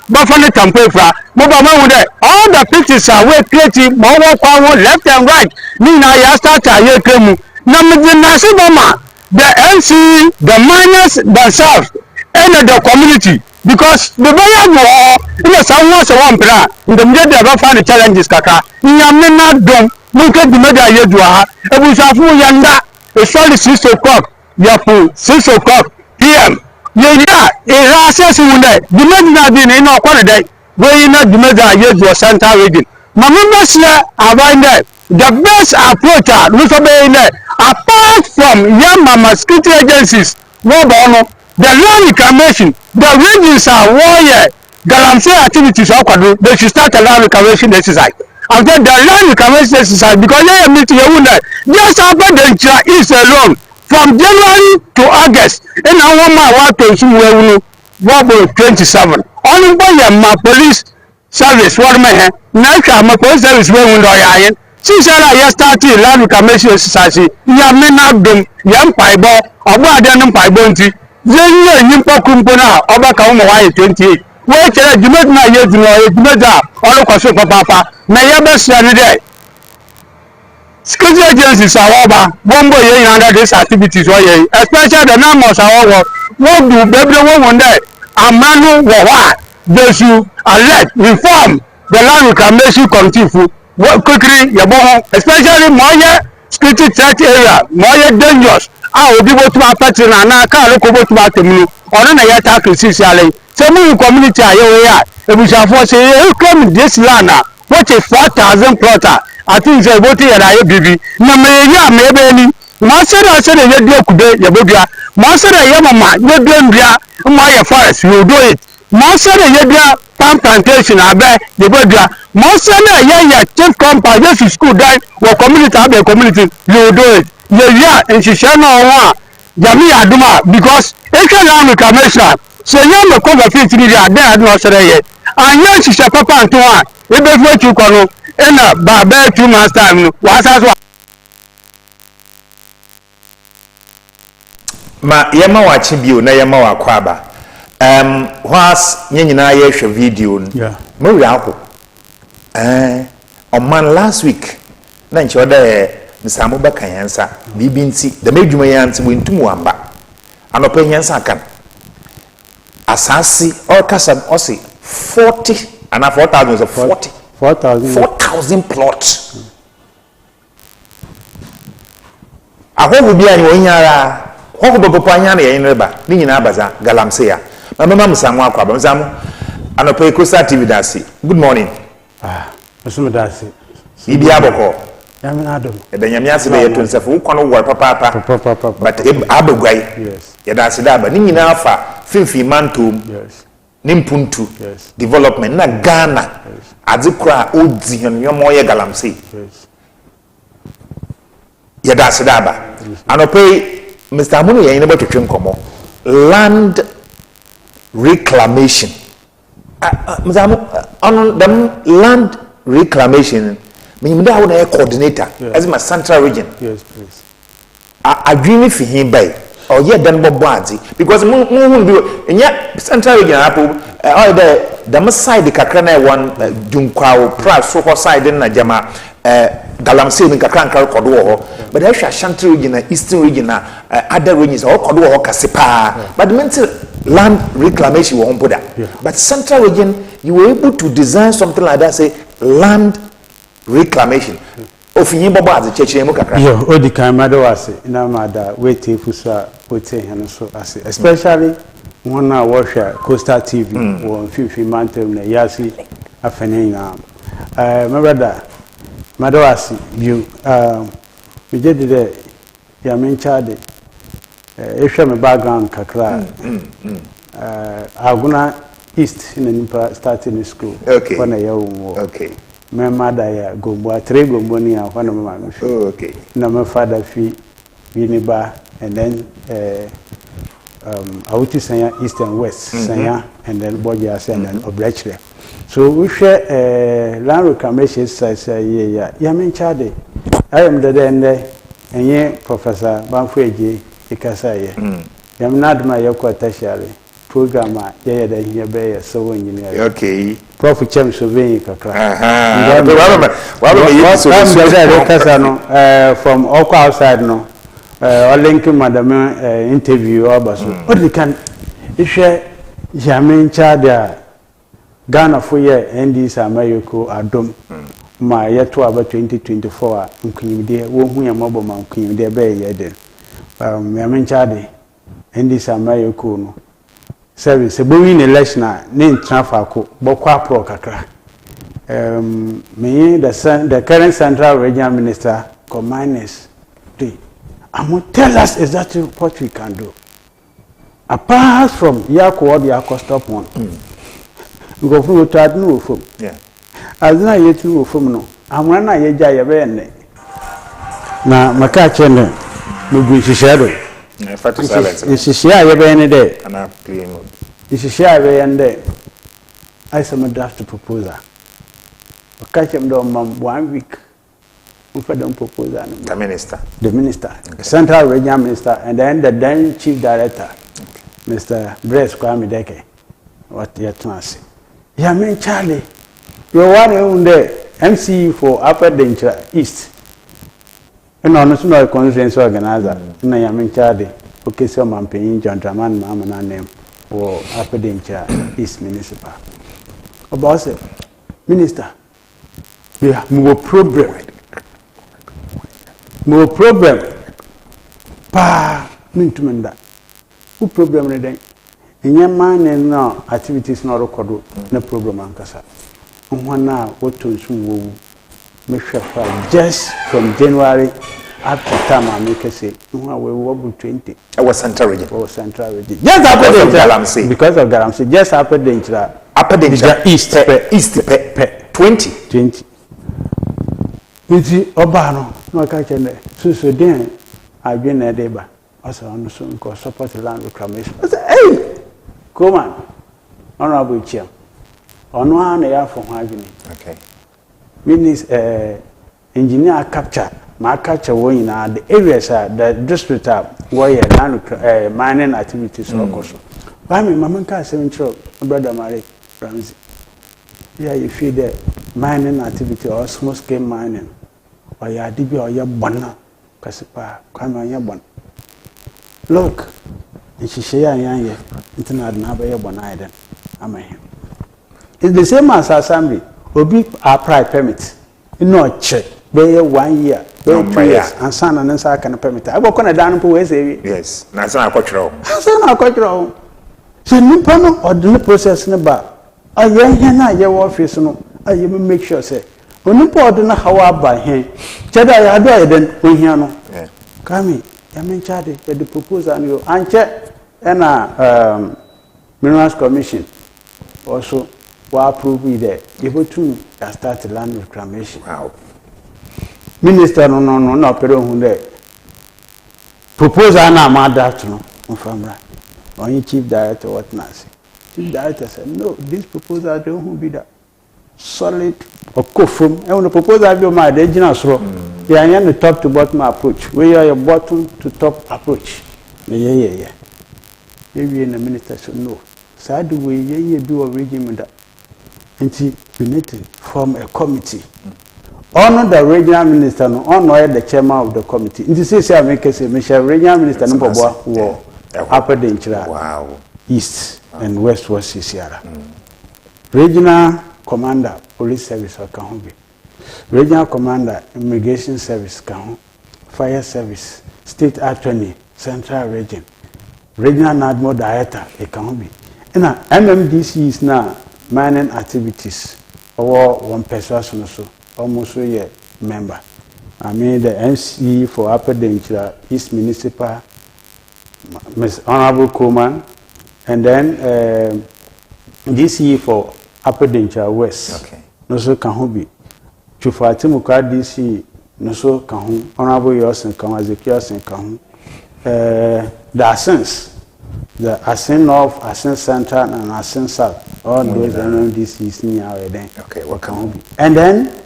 Buffalo Tampefra, Mobama, all the pictures are way creative, more left and right. Nina Yastata Yekemu. Namid Nasibama, the MC, the miners themselves, and the community. Because the buyer war, someone so one plan, in the middle of find the challenges, Kaka. Yamina Dom, look at the media Yedua, and we shall fool Yanda, a solid 6 o'clock, Yapu, 6 o'clock PM. Yeah, a assess in that. The media didn't in our quality, where you know the media Yedua Santa region. My members here are right there. The best approach, apart from young mama security agencies, the land reclamation, the regions are warrior, Galamsey activities, they should start a land reclamation exercise. After the land reclamation exercise, because they are meeting just after the East alone, from January to August, and I want my wife to see 27. Only by my police service, what my police service where we since I started land reclamation exercise, you may not do young pieball or what I don't piebonty. Then you Kumpona, overcome 28. Wait till you make my year to know it, all of Papa, may ever stand day. Security agencies are over, one boy under these activities, especially the numbers are over. What do baby one day? A man who they should alert, reform the land reclamation committee. What quickly, especially more security threat area, more dangerous. I will be able to affect and I can't look over to that or an attack essentially. Some community are we shall force a claim this land, what is 4,000 plotter. I think they voted at IBB. No, maybe Master, I said, you do today, Yabubia. Master, Yamama, you do my forest, you do it. Master, you palm plantation, I bet, Yabubia. Master, chief company, yes, school die, or community, have a community, you do it. Yeah, and she shall know Yami Aduma, because it's a land reclamation. So, you have a cover 50 million, there, no, sir, and yes, she shall papa and 2 1. If they were to call in a barber 2 months' time, was as well. Ma yema wa chibio na yema wa kwaba. Was nyina yehwe video no. Yeah. Mo wi aho. On man last week na nche oda Msamo baka yansa bibi nti da medwuma yanti wentum wamba. Anopa yansa kan. Asasi or kasa osi 40 and 4,000 of 40. 4,000 plots. Aho bi ani wonyara Hoko bopo anya na yin reba ni nyina abaza Galamsey a mama Msamo akwaba Msamo anopa Coastaltv dasi good morning Msamo dasi ibi aboko yamina adom edanyame ase be yetonsefo ukwono wo papa but abagwai yes yedasi daba ni nyina afa finfi mantom yes ni Mpontu yes development na Ghana yes adzekura odi hwenyo mo ye Galamsey yes yedasi daba anopa Mr. Amunu ya inebo twetwe nkomo land reclamation Mr. Amu on the land reclamation mean how na coordinator as my central region yes please adwini fi hin bai or ye dan bobo adi because mu do enya central region apo all the side kakra na one dunkwawo price so side na jama Galamsey ni kakra nkar kodo ho but I shall central region eastern region other regions all kodo ho kasepa but mental land reclamation wo mpoda but central region you were able to design something like that say land reclamation ofinyin bobo ade chechire mu kakra yo odi kan mado wase na mada wete fusa ote hen so ase especially one na watch Coastaltv won fifi mantem na yasi afene na my brother mado wase you we did the ya menchade ehwe me background kakra aguna east in nipa starting school okay when I okay my mother ya gombo 3 gombo ni ya wana mama no okay na my father fi Uniba and then Awuti Sanya east and west Sanya and then Bojas and then Obrechre so we share land reclamation exercise ya menchade I am the then and Professor Banfueji ikasa ye yam nadma yakwa tashare program yeah the here be so engineer. Okay. Prof Chem surveying kakra. From all outside no. Or linking madam interview or baso. What we can share Jamin Chada Ghana for year NDs Americo Adom my year to about 2024 Uncle won't we a mobile man Queen there bay yet. Yamin Chade NDs Americo no service a booming election named Trafalco Bokwa Pro Kakra. Me the current central regional minister commands and will tell us exactly what we can do. Apart from Yako stop one. We go through to no foam. Yeah. As I yet to foam no. And when I yet jaya bene. Now, my catch and no shadow. It's a share every day. And I'm playing. It's a share every day. I some draft proposal. Catch him down 1 week. For them proposal. The minister. The minister, okay. Central regional minister, and then the then chief director, okay. Mr. Brace Kwame Deke. What you're trying to say? Yeah, me Charlie, you're one on the MC for Upper Danger East. And on a small conference organizer, and I am in Charlie, okay, so I'm paying John Draman, Mamma name, or Upper Danger East Municipal. About it, Minister, we have more problem. More problem. Pa, mintumenda. Who problem today? In your mind and now activities not recorded. No problem, Ankasa. And one now, what to do? Make sure just from January up to time I make a say. We will 20. I was Central Region. Oh, Central Region. Just after the because of Galamsey. Just after the Upper Danger East. 20. Nti obano no ka chende so den adwen na deba asa on so nko support land reclamation hey come on honorable chair ono an ya for ho adwen okay means engineer capture ma capture won na the areas the district where land mining activities okoso ba me mama ka say ntro brother Malik Ramzy yeah you feel the mining activity or small scale mining or ya dibi or ya bona kasipa kwama ya bona look nshishye ya ye internet na ba ya bona iden amahe it's the same as assembly obi apply permit no check be 1 year be 2 years and sana na nsa aka na permit agbo na dan po we say yes na sana akotwero so nipa no ordinary process ne ba aye na ye office no aye make sure say onipa odina hawa ba he cheda ya do eden ohia no kami ya menchade the proposal no anche na minerals commission also wa approve there able to start land reclamation. Wow. Minister no pero hu there proposal na ma draft no famra only chief director what na say chief director said no this proposal don't be that solid or kofum and the proposal be my original so they are the top to bottom approach where you are your bottom to top approach yeah maybe in the minister said no sad way yeah do a regime that until we need to form a committee honor the regional minister no honor the chairman of the committee into say I make say Michelle regional minister no bobo wo upper Denchira wow east and west was Sierra regional commander police service or Kahumbi. Regional commander immigration service Kahum, fire service, state attorney, central region, regional NADMO director Kahumbi. And MMDC is now mining activities or one person or so, almost a year member. I mean the MC for Upper Denchira East Municipal, Ms. Honorable Coleman, and then DC for Upper Denchira West. Okay. No so Kahubi. Chufati Muka DC, no so Kahu, Honorable Yosin Kahu, Ezekiel Kahu. The Ascents, the Ascent North, Ascent Central, and Ascent South. All those MMDCs near then. Okay, what Kahubi. And then,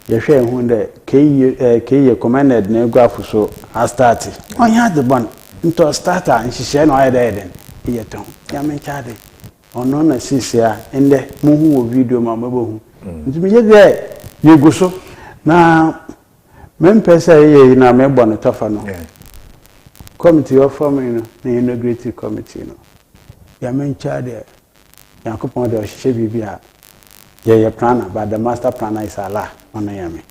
you share when the K commanded Negraph so I started. Oh, yeah, the one into a starter, and she said, no, I didn't. yeton ya men chade ono na sisia ende muhu wo video ma mabohu ntimi ye yeguso na men pesa ye na me bono tofa no committee of forming no na integrative committee no ya men chade yakopon de ohye bibia ye planner but the master planner is Allah ono yame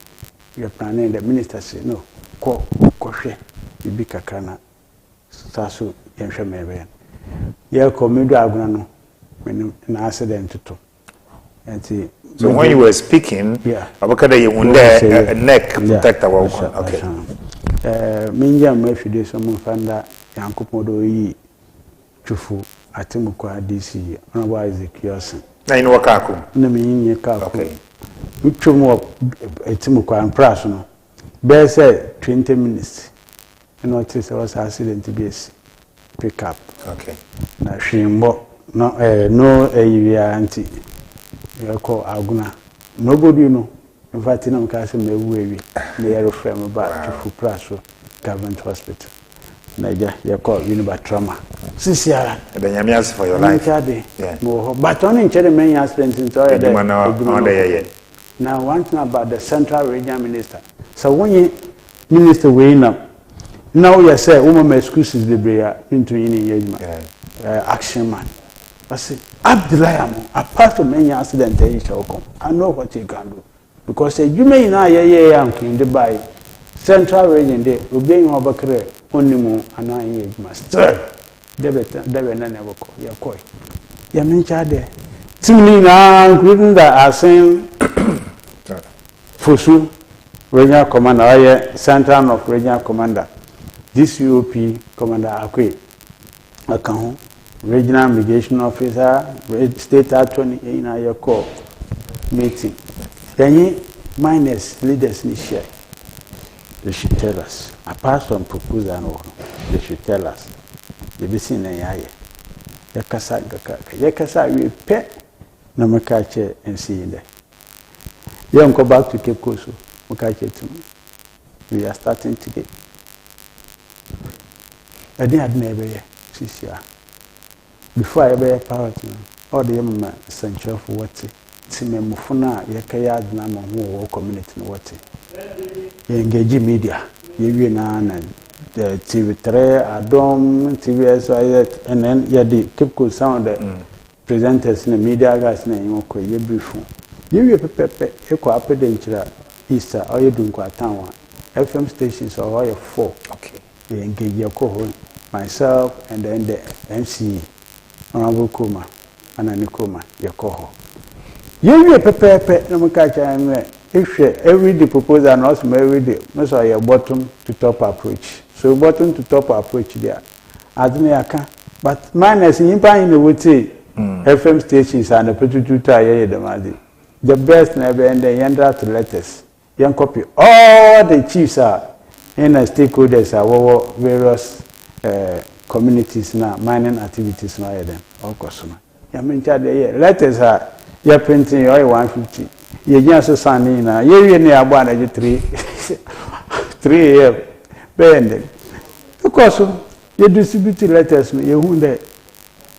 ye planner the minister say no ko hwe bibi kakra na saso yenhwe mebe ye komedo aguna no when an accident to so when you were speaking abakada you wonder neck protector okay minja mafide so mo fanda yankopodo yi chufu atimuko DC ona wa Ezekielson na ino wakako na minye kako okay uchomo atimuko ampraso no be say 20 minutes and what is was accident base pick up okay na shimbo no area anti yako aguna nobody no in fact na mkase mewu ewi na yero frame ba to praso government hospital naija yako uniba trauma sisiara ebenyamias for your life yeah but on in chere men accident into now one thing about the central regional minister so when you minister we now you say woman excuses the brea into any action man I say Abdulai apart from any accident I know what you can do because you may not in the by central region there obeying Obakre only more and I must Debe never call your koi. Ya mencha there. Timely now including that I saying Fusu regional commander central of regional commander this UOP commander Akwe Akahu regional immigration officer, state attorney in your call meeting. Then you minus leaders in share. They should tell us. Apart from proposal, they should tell us. They be seen a yaya. Yakasa we pet no makache and see there. You go back to Capecoast. We are starting today. I didn't never this year. Before I ever power all the young central for what Timemufuna, Yakaya, Nama, who community, what you engage media, you and the TV3, Adom, TVS, and then you the Capecoast sound presenters in the media guys name, okay, you brief. You pepe, equal up danger, Easter, or you do town, FM stations or all 4. Okay, you engage your cohort, myself, and then the MC. Honorable Kuma, and Anikuma, your coho. You pepe, no catch if every day proposal and also every day, most of your bottom to top approach. So, bottom to top approach there. Admiaka, but minus in the would say FM stations and the Petuta the Madi. The best never end the Yandra to letters. Young copy all the chiefs are in the stakeholders are various communities now, mining activities now, them all customer. Ya mencha de letters are ya printing your 150. You just signing now. You near about 3 years. Bend. Of course, you distribute letters. You wound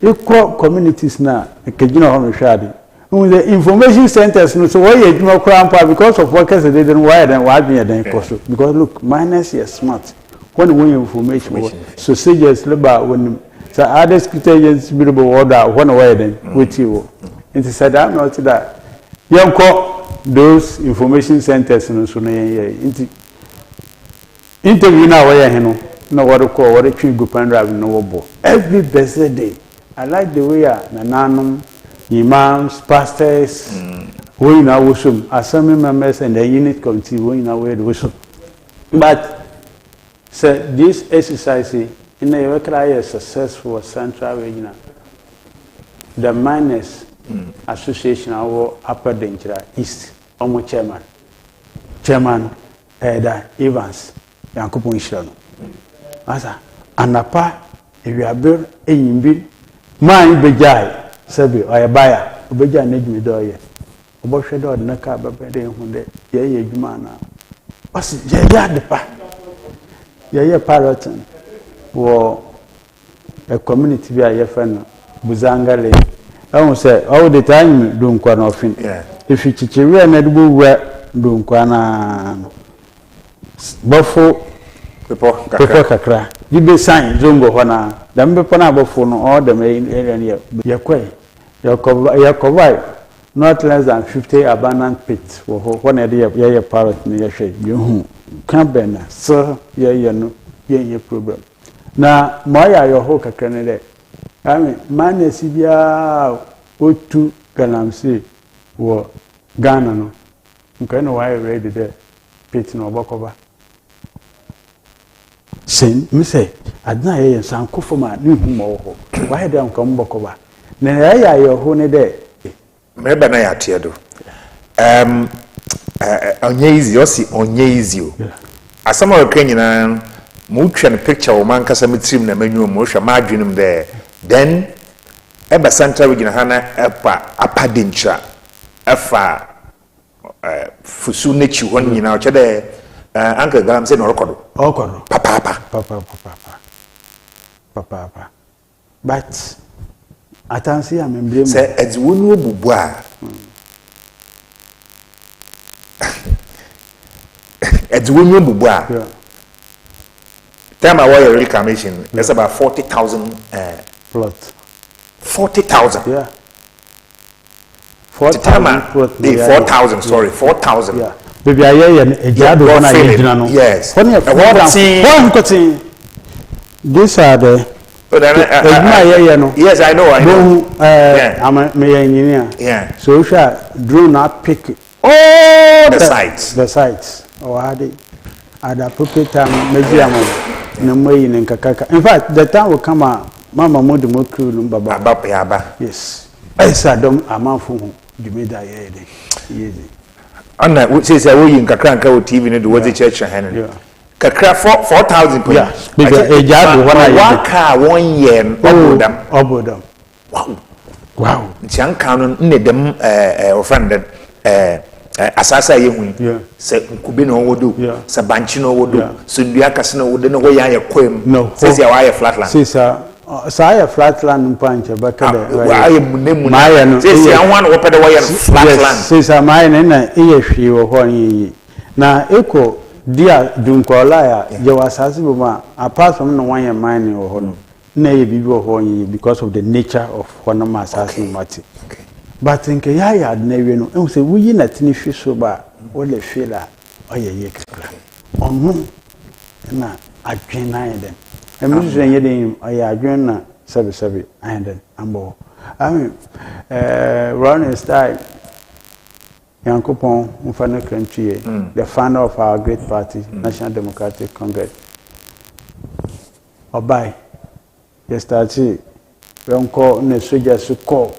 you call communities now. You know how shady. The information centers. So why you no crown because of workers they didn't wire them. Why me then because look, miners are smart. When we information so sages labor when so other secretaries beautiful order one way then with you it is said I'm not that you call those information centers no so interview now where no what call what a tree group and drive no bo every blessed day I like the way nananum imams pastors we now wusum assembly members and the unit committee we now where the wusum but so this exercise in a successful central regional, the miners association our upper danger east almost chairman Evans Yankupon Shano. Asa anapa if you are built a yimbi man bejai sabi or a buyer obeja need me doye obo shedo na ka babede hunde ye adwuma na osi ye ya depa ye Paraton or a community be a friend Buzangale. I won't say all the time doing quite often. If you chichiri and edible where doing quana buffo before kakra. You be sign Zungo Hona, the Mbepana buffo no all the main area. Yakwe, Yakovai, not less than 50 abandoned pits for one idea of your parrot near shade. You can't be sir, yeah, problem. Now, Maya, your whole Canada. I mean, man, is ya O2 Galamsi or Ghana. No, you can know why I read the pit no Bokova. Say, me say, I'd not hear some Kufuma, new more. Why don't come Bokova? Naya, your honey day. Maybe I do. Onyeezi, Yossi, Onyeezi. As some of the Kenyan, Much and picture of man Casamitrim, the menu, Mosha margin there. Then, Eba Santa Regina Hana, a padincha, a far Fusunichi, one in our chade, Uncle Gam said, Papa. But I don't see I'm in say, as one will bois. As one will bois. Time I wire reclamation, that's about 40,000 plot. 40,000. Yeah. 4,000, sorry, 4,000. Yeah. Baby, I hear a job on a yes. These are the yes, I know. I'm a engineer. Yeah. So we shall drone up pick all the sites. The sites. Or had it at the appropriate time, maybe I'm in Kakaka. In fact, the time will come out. Mama Modu Moku Baba. Yes. I said, I'm a fool. You made that easy. And which is a way in Kakranka TV in the Wazi Church. Kakra 4,000 per year. One car 1 year. Obodam. Wow. Chang Canon, them offended. Asasa yehu se nkubino wodo se banchino wodo so ndua kasino wodo no wo ya kwem says ya wire flatland says ya flatland mpanche bakade wire munemu na says ya one wo pede wire flatland says my na iye hwi wo ho yi na eko dia dunkola ya je wasase boma apart from no one mine wo ho no na ye bibi wo ho yi because of the nature of hono masase mati. But in Kaya, never know. And say, we not in fish so bad. All the filler, or ye extra. On whom, and I train them. And Mrs. Yedin, I join 7 and I'm more. I mean, Ronnie style, young coupon, Mufana country, the founder of our great party, National Democratic Congress. Or by, yes, that's it. We don't call the soldiers to call.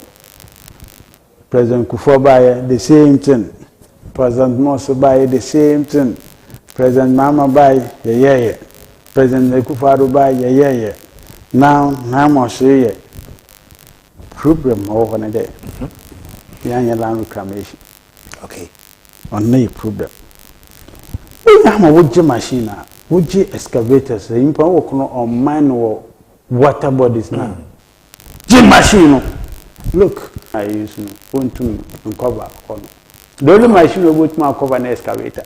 President Kufuor the same thing. President Mosso the same thing. President Mama yeah. President Kufuor yeah. Now I'm say problem over there. Young land reclamation. Okay. On no problem. We have a wood machine, wood excavators. The important work on mine water bodies now. Gym machine. Look, I use Mpontu to cover. The only machine we put my cover an excavator.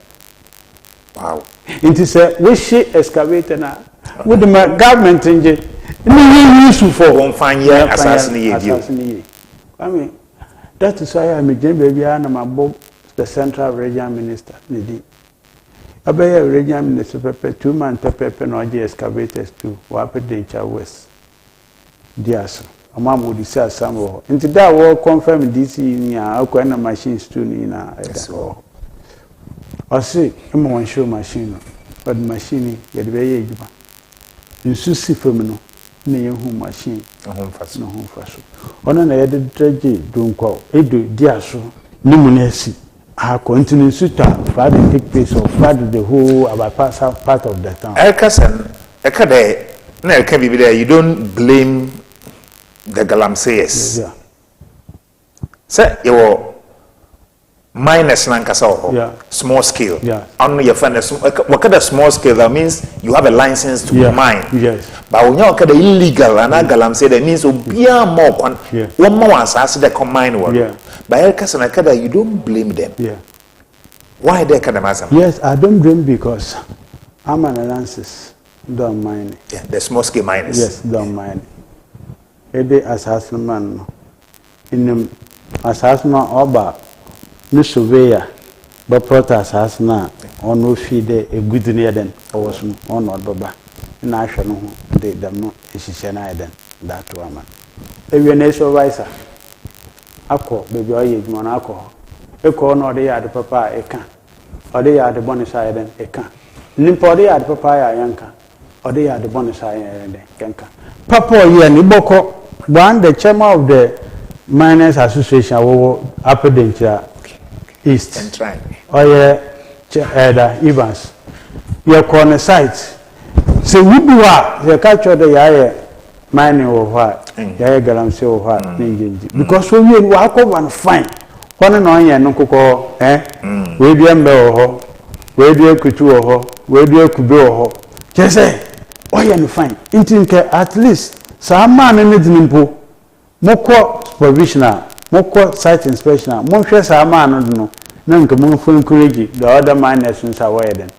Wow. It is a wish excavator now. With the government engine, useful for one fine year assassinate. I mean, that is why I'm a baby and I'm above the central region minister. I be a region minister pepper 2 man pepper no excavators to Wapper Danger West. Diaso. A man would say some into that will confirm this in your machines to Nina. I say, I'm one show machine, but machine get very age. You see from no near home machine, no home fast. On an added tragedy, don't call it do diaso, luminesci. I continue to father take place of father the whole about part of the town. Elkasan, Ekade, no, can be there. You don't blame the Galamseyers. Yeah. Say, you minus nankasa Yeah. small scale. Yeah. On your friend, what kind of small scale? That means you have a license to mine. Yes. But when you kind of illegal, and I galam say that means be more one more assassin that combine one. Yeah. But El Casanacada, you don't blame them. Yeah. Why they can imagine? Yes, I don't blame because I'm an analysis. Don't mind it. Yeah, the small scale miners. Yes, don't mind it. Ede assassin man. In the assassin oba. No surveyor, but prota assassin on no feed a good near then or some on or baba. In national, they them no is then that woman. If you're a supervisor, alcohol, baby, or you want alcohol. A corner they are the papa, a can, or they are the bonus side then a can. Nimpo they are the papaya yanka, or they are the bonus side and yanka. Papa, you and Iboko, one the chairman of the Miners Association, Upper Danger. East and try. Oh yeah, Evans. Your corner sites. So we do what the culture the yaya mining or what yaya galamse or what because we walk over and fine. One and on ya no coco we do embe we do kutu we do kudo just say oh yeah fine intinke at least some man in the nimpo moko provisional moko site inspection mo hwe sa ma no no na nka mo encourage the other miners nsa why then